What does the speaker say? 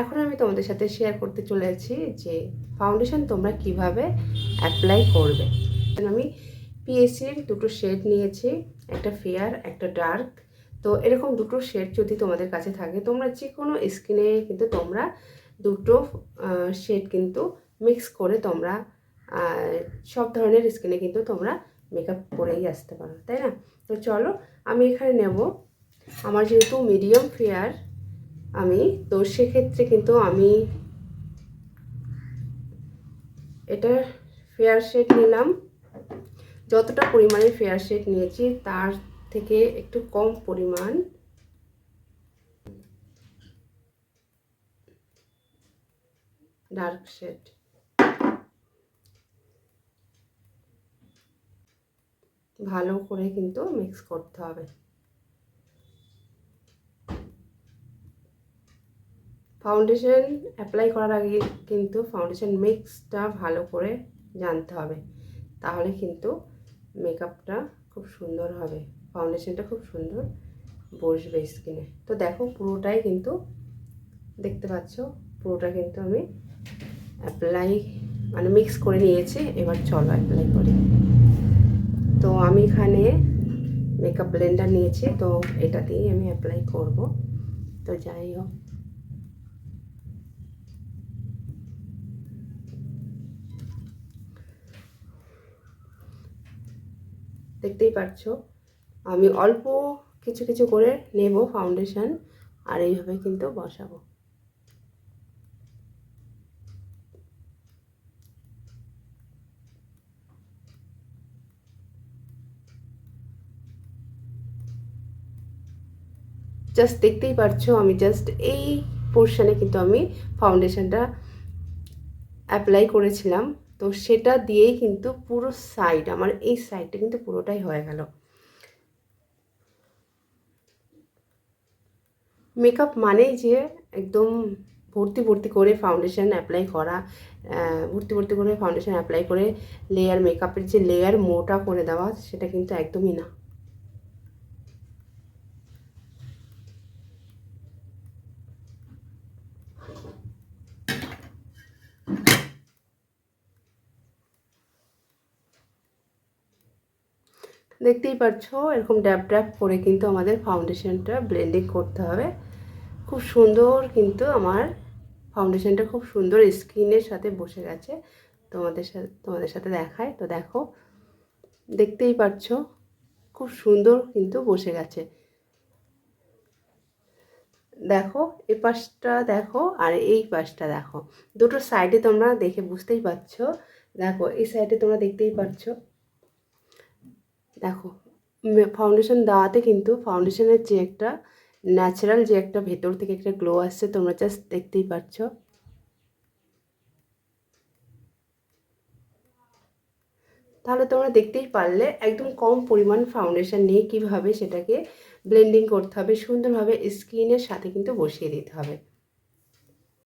এখন আমি তোমাদের সাথে শেয়ার করতে চলেছি যে ফাউন্ডেশন তোমরা কিভাবে অ্যাপ্লাই করবে। আমি পিএসসির দুটো শেড নিয়েছি, একটা ফেয়ার একটা ডার্ক। তো এরকম দুটো শেড যদি তোমাদের কাছে থাকে, তোমরা যে কোনো স্কিনে কিন্তু তোমরা দুটো শেড কিন্তু মিক্স করে তোমরা সব ধরনের স্কিনে কিন্তু তোমরা মেকআপ করেই আসতে পারো, তাই না? তো চলো, আমি এখানে নেব, আমার যেহেতু মিডিয়াম ফেয়ার আমি, তো সেক্ষেত্রে কিন্তু আমি এটা ফেয়ার শেড নিলাম। যতটা পরিমাণে ফেয়ার শেড নিয়েছি তার থেকে একটু কম পরিমাণ ডার্ক শেড। ভালো করে কিন্তু মিক্স করতে হবে। ফাউন্ডেশন অ্যাপ্লাই করার আগে কিন্তু ফাউন্ডেশন মিক্সটা ভালো করে জানতে হবে, তাহলে কিন্তু মেকআপটা খুব সুন্দর হবে, ফাউন্ডেশনটা খুব সুন্দর বসবে স্কিনে। তো দেখো, পুরোটাই কিন্তু দেখতে পাচ্ছ, পুরোটা কিন্তু আমি অ্যাপ্লাই মানে মিক্স করে নিয়েছি। এবার চলো অ্যাপ্লাই করি। তো আমি এখানে মেকআপ ব্লেন্ডার নিয়েছি, তো এটা দিয়েই আমি অ্যাপ্লাই করব। তো যাই হোক, দেখতেই পাচ্ছ আমি অল্প কিছু কিছু করে নেব ফাউন্ডেশন, আর এইভাবে কিন্তু বসাবো। জাস্ট দেখতেই পাচ্ছো আমি জাস্ট এই পোর্শনে কিন্তু আমি ফাউন্ডেশনটা অ্যাপ্লাই করেছিলাম। তো সেটা দিয়েই কিন্তু পুরো সাইড, আমার এই সাইডটা কিন্তু পুরোটাই হয়ে গেল। মেকআপ মানেই যে একদম ভর্তি ভর্তি করে ফাউন্ডেশন অ্যাপ্লাই করা, ভর্তি ভর্তি করে ফাউন্ডেশন অ্যাপ্লাই করে লেয়ার, মেকআপের যে লেয়ার মোটা করে দেওয়া, সেটা কিন্তু একদমই না। দেখতেই পাচ্ছ এরকম ড্যাব ড্যাব করে কিন্তু আমাদের ফাউন্ডেশনটা ব্লেন্ডিং করতে হবে। খুব সুন্দর কিন্তু আমার ফাউন্ডেশনটা খুব সুন্দর স্কিনের সাথে বসে গেছে। তোমাদের সাথে দেখায়, তো দেখো, দেখতেই পাচ্ছ খুব সুন্দর কিন্তু বসে গেছে। দেখো এই পাশটা দেখো আর এই পাশটা দেখো, দুটো সাইডে তোমরা দেখে বুঝতেই পারছো। দেখো এই সাইডে তোমরা দেখতেই পাচ্ছ, দেখো ফাউন্ডেশন দেওয়াতে কিন্তু ফাউন্ডেশনের যে একটা ন্যাচারাল যে একটা ভেতর থেকে একটা গ্লো আসছে, তোমরা জাস্ট দেখতেই পাচ্ছ। তাহলে তোমরা দেখতেই পারলে একদম কম পরিমাণ ফাউন্ডেশন নিয়ে কীভাবে সেটাকে ব্লেন্ডিং করতে হবে, সুন্দরভাবে স্কিনের সাথে কিন্তু বসিয়ে দিতে হবে।